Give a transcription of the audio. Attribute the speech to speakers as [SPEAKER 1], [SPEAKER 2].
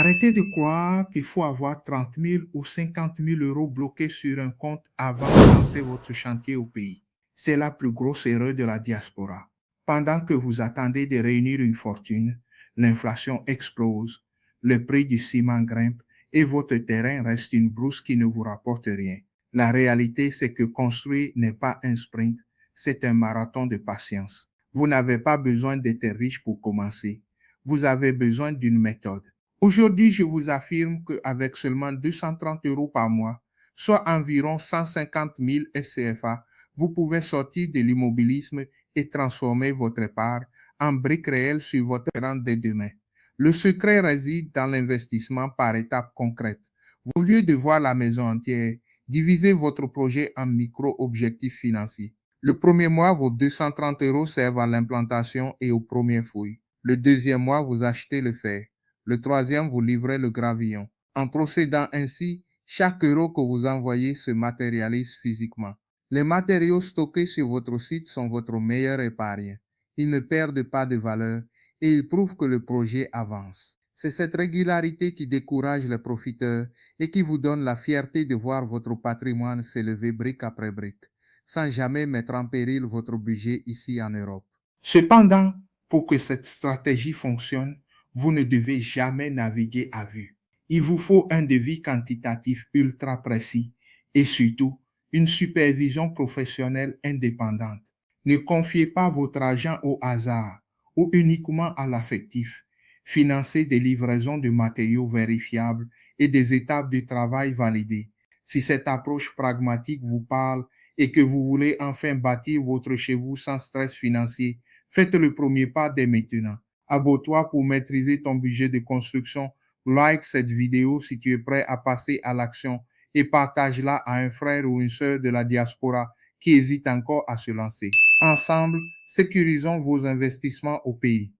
[SPEAKER 1] Arrêtez de croire qu'il faut avoir 30 000 ou 50 000 euros bloqués sur un compte avant de lancer votre chantier au pays. C'est la plus grosse erreur de la diaspora. Pendant que vous attendez de réunir une fortune, l'inflation explose, le prix du ciment grimpe et votre terrain reste une brousse qui ne vous rapporte rien. La réalité, c'est que construire n'est pas un sprint, c'est un marathon de patience. Vous n'avez pas besoin d'être riche pour commencer. Vous avez besoin d'une méthode. Aujourd'hui, je vous affirme qu'avec seulement 230 euros par mois, soit environ 150 000 SCFA, vous pouvez sortir de l'immobilisme et transformer votre épargne en briques réelles sur votre rente dès demain. Le secret réside dans l'investissement par étapes concrètes. Au lieu de voir la maison entière, divisez votre projet en micro-objectifs financiers. Le premier mois, vos 230 euros servent à l'implantation et aux premières fouilles. Le deuxième mois, vous achetez le fer. Le troisième, vous livrez le gravillon. En procédant ainsi, chaque euro que vous envoyez se matérialise physiquement. Les matériaux stockés sur votre site sont votre meilleure épargne. Ils ne perdent pas de valeur et ils prouvent que le projet avance. C'est cette régularité qui décourage les profiteurs et qui vous donne la fierté de voir votre patrimoine s'élever brique après brique, sans jamais mettre en péril votre budget ici en Europe. Cependant, pour que cette stratégie fonctionne, vous ne devez jamais naviguer à vue. Il vous faut un devis quantitatif ultra précis et surtout une supervision professionnelle indépendante. Ne confiez pas votre argent au hasard ou uniquement à l'affectif. Financez des livraisons de matériaux vérifiables et des étapes de travail validées. Si cette approche pragmatique vous parle et que vous voulez enfin bâtir votre chez vous sans stress financier, faites le premier pas dès maintenant. Abonne-toi pour maîtriser ton budget de construction. Like cette vidéo si tu es prêt à passer à l'action et partage-la à un frère ou une sœur de la diaspora qui hésite encore à se lancer. Ensemble, sécurisons vos investissements au pays.